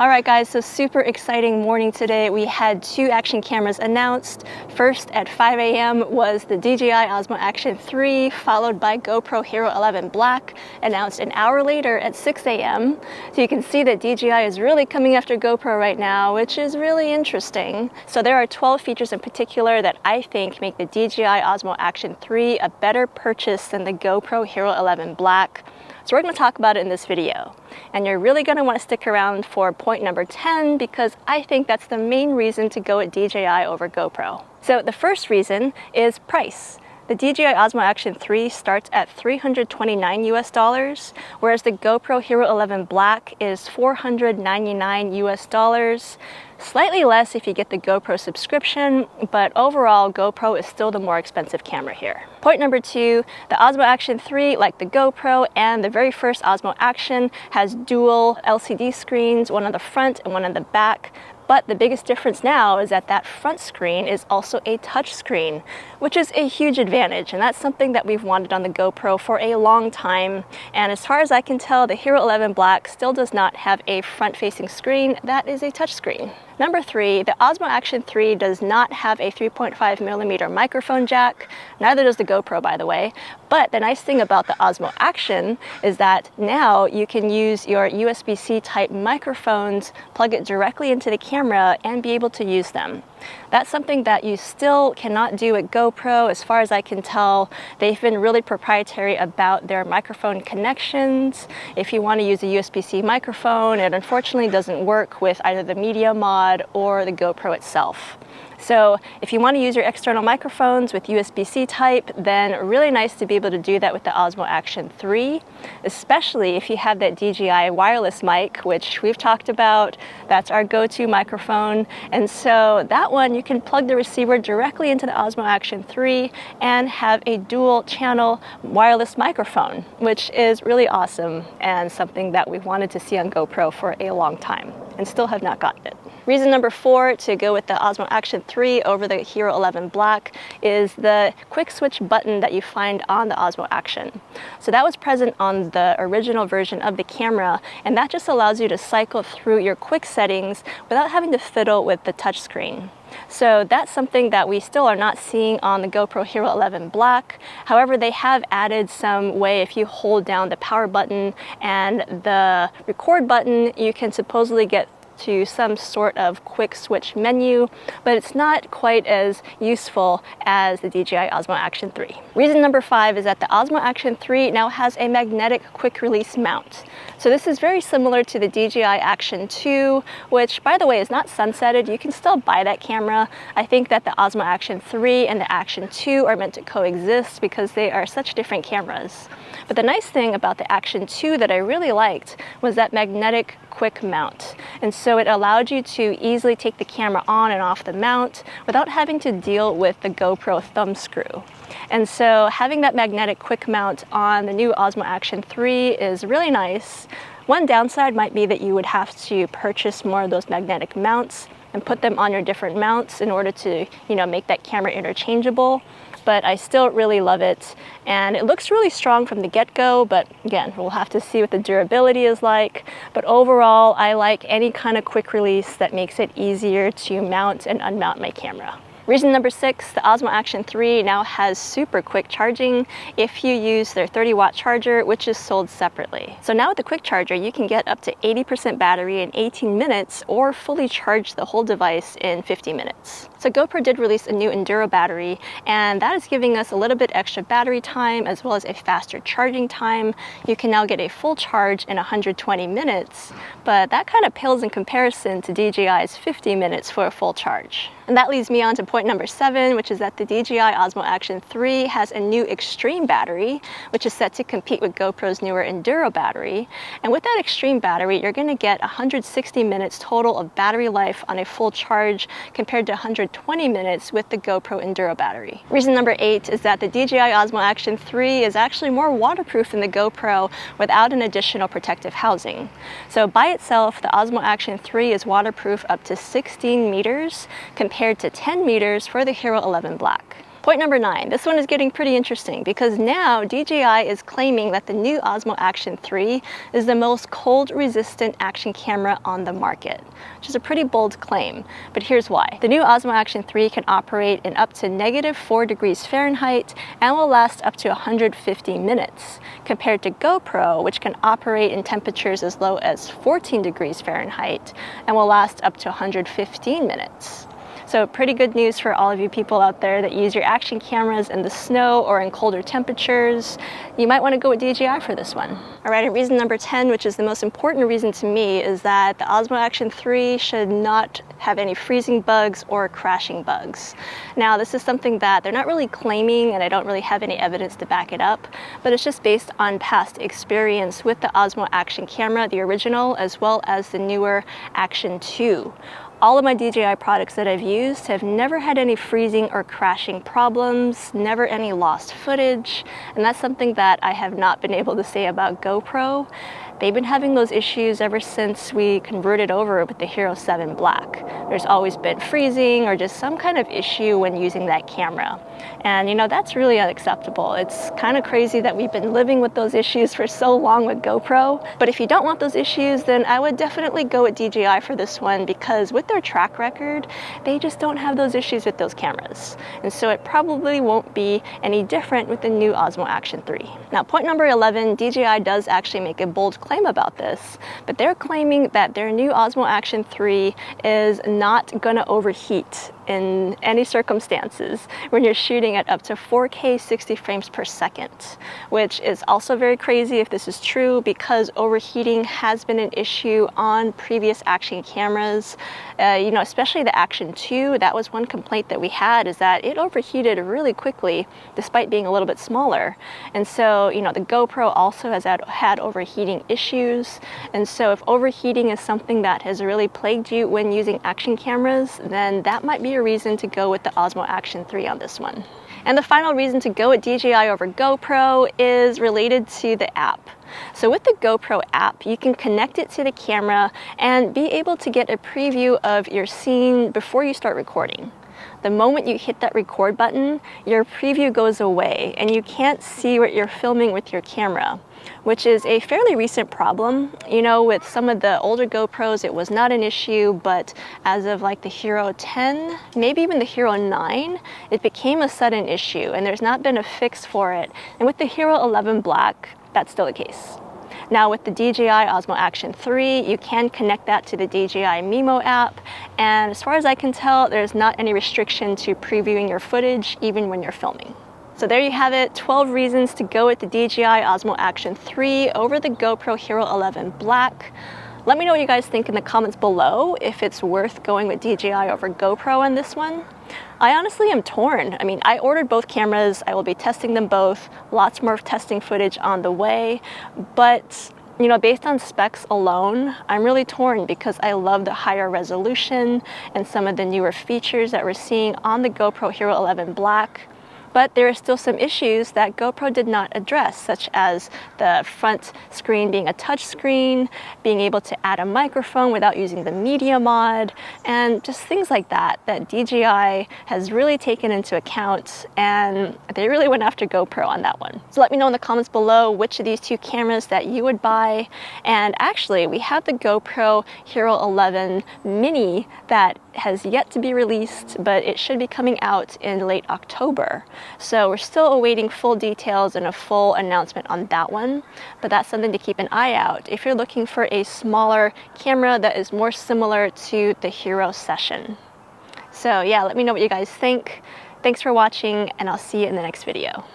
Alright guys, so super exciting morning today. We had two action cameras announced. First at 5 a.m. was the DJI Osmo Action 3, followed by GoPro Hero 11 Black, announced an hour later at 6 a.m. So you can see that DJI is really coming after GoPro right now, which is really interesting. So there are 12 features in particular that I think make the DJI Osmo Action 3 a better purchase than the GoPro Hero 11 Black. So we're going to talk about it in this video. And you're really going to want to stick around for point number 10 because I think that's the main reason to go with DJI over GoPro. So the first reason is price. The DJI Osmo Action 3 starts at $329 US, whereas the GoPro Hero 11 Black is $499 US. Slightly less if you get the GoPro subscription, but overall GoPro is still the more expensive camera here. Point number 2, the Osmo Action 3, like the GoPro and the very first Osmo Action, has dual LCD screens, one on the front and one on the back. But the biggest difference now is that that front screen is also a touch screen, which is a huge advantage. And that's something that we've wanted on the GoPro for a long time. And as far as I can tell, the Hero 11 Black still does not have a front-facing screen that is a touch screen. Number 3, the Osmo Action 3 does not have a 3.5mm microphone jack. Neither does the GoPro, by the way. But the nice thing about the Osmo Action is that now you can use your USBC type microphones, plug it directly into the camera, and be able to use them. That's something that you still cannot do at GoPro. As far as I can tell, they've been really proprietary about their microphone connections. If you want to use a USB-C microphone, it unfortunately doesn't work with either the Media Mod or the GoPro itself. So if you want to use your external microphones with USB-C type, then really nice to be able to do that with the Osmo Action 3, especially if you have that DJI wireless mic, which we've talked about. That's our go-to microphone. And so that one, you can plug the receiver directly into the Osmo Action 3 and have a dual channel wireless microphone, which is really awesome and something that we've wanted to see on GoPro for a long time and still have not gotten it. Reason number 4 to go with the Osmo Action 3 over the Hero 11 Black is the quick switch button that you find on the Osmo Action. So that was present on the original version of the camera, and that just allows you to cycle through your quick settings without having to fiddle with the touchscreen. So that's something that we still are not seeing on the GoPro Hero 11 Black. However, they have added some way if you hold down the power button and the record button, you can supposedly get to some sort of quick switch menu, but it's not quite as useful as the DJI Osmo Action 3. Reason number 5 is that the Osmo Action 3 now has a magnetic quick release mount. So this is very similar to the DJI Action 2, which by the way is not sunsetted. You can still buy that camera. I think that the Osmo Action 3 and the Action 2 are meant to coexist because they are such different cameras. But the nice thing about the Action 2 that I really liked was that magnetic quick mount. And so it allowed you to easily take the camera on and off the mount without having to deal with the GoPro thumb screw. And so having that magnetic quick mount on the new Osmo Action 3 is really nice. One downside might be that you would have to purchase more of those magnetic mounts and put them on your different mounts in order to, make that camera interchangeable. But I still really love it, and it looks really strong from the get-go, but again, we'll have to see what the durability is like. But overall, I like any kind of quick release that makes it easier to mount and unmount my camera. Reason number 6, the Osmo Action 3 now has super quick charging if you use their 30-watt charger, which is sold separately. So now with the quick charger, you can get up to 80% battery in 18 minutes or fully charge the whole device in 50 minutes. So GoPro did release a new Enduro battery, and that is giving us a little bit extra battery time as well as a faster charging time. You can now get a full charge in 120 minutes, but that kind of pales in comparison to DJI's 50 minutes for a full charge. And that leads me on to point number 7, which is that the DJI Osmo Action 3 has a new Extreme battery, which is set to compete with GoPro's newer Enduro battery. And with that Extreme battery, you're going to get 160 minutes total of battery life on a full charge compared to 120 minutes with the GoPro Enduro battery. Reason number 8 is that the DJI Osmo Action 3 is actually more waterproof than the GoPro without an additional protective housing. So by itself, the Osmo Action 3 is waterproof up to 16 meters compared to 10 meters for the Hero 11 Black. Point number 9. This one is getting pretty interesting because now DJI is claiming that the new Osmo Action 3 is the most cold-resistant action camera on the market, which is a pretty bold claim, but here's why. The new Osmo Action 3 can operate in up to -4 degrees Fahrenheit and will last up to 150 minutes, compared to GoPro, which can operate in temperatures as low as 14 degrees Fahrenheit and will last up to 115 minutes. So pretty good news for all of you people out there that use your action cameras in the snow or in colder temperatures. You might want to go with DJI for this one. All right, and reason number 10, which is the most important reason to me, is that the Osmo Action 3 should not have any freezing bugs or crashing bugs. Now, this is something that they're not really claiming, and I don't really have any evidence to back it up, but it's just based on past experience with the Osmo Action camera, the original, as well as the newer Action 2. All of my DJI products that I've used have never had any freezing or crashing problems, never any lost footage, and that's something that I have not been able to say about GoPro. They've been having those issues ever since we converted over with the Hero 7 Black. There's always been freezing or just some kind of issue when using that camera. And you know, that's really unacceptable. It's kind of crazy that we've been living with those issues for so long with GoPro. But if you don't want those issues, then I would definitely go with DJI for this one, because with their track record, they just don't have those issues with those cameras. And so it probably won't be any different with the new Osmo Action 3. Now, point number 11, DJI does actually make a bold claim about this, but they're claiming that their new Osmo Action 3 is not gonna overheat in any circumstances when you're shooting at up to 4K 60 frames per second, which is also very crazy if this is true, because overheating has been an issue on previous action cameras. You know, especially the Action 2, that was one complaint that we had, is that it overheated really quickly despite being a little bit smaller. And so, you know, the GoPro also has had overheating issues. And so if overheating is something that has really plagued you when using action cameras, then that might be a reason to go with the Osmo Action 3 on this one. And the final reason to go with DJI over GoPro is related to the app. So with the GoPro app, you can connect it to the camera and be able to get a preview of your scene before you start recording. The moment you hit that record button, your preview goes away and you can't see what you're filming with your camera, which is a fairly recent problem. You know, with some of the older GoPros, it was not an issue, but as of like the Hero 10, maybe even the Hero 9, it became a sudden issue and there's not been a fix for it. And with the Hero 11 Black, that's still the case. Now with the DJI Osmo Action 3, you can connect that to the DJI Mimo app, and as far as I can tell, there's not any restriction to previewing your footage even when you're filming. So there you have it, 12 reasons to go with the DJI Osmo Action 3 over the GoPro Hero 11 Black. Let me know what you guys think in the comments below, if it's worth going with DJI over GoPro on this one. I honestly am torn. I mean, I ordered both cameras. I will be testing them both. Lots more testing footage on the way. But, you know, based on specs alone, I'm really torn because I love the higher resolution and some of the newer features that we're seeing on the GoPro Hero 11 Black. But there are still some issues that GoPro did not address, such as the front screen being a touch screen, being able to add a microphone without using the media mod, and just things like that DJI has really taken into account, and they really went after GoPro on that one. So let me know in the comments below which of these two cameras that you would buy. And actually, we have the GoPro Hero 11 Mini that has yet to be released, but it should be coming out in late October. So we're still awaiting full details and a full announcement on that one, but that's something to keep an eye out if you're looking for a smaller camera that is more similar to the Hero Session. So yeah, let me know what you guys think. Thanks for watching, and I'll see you in the next video.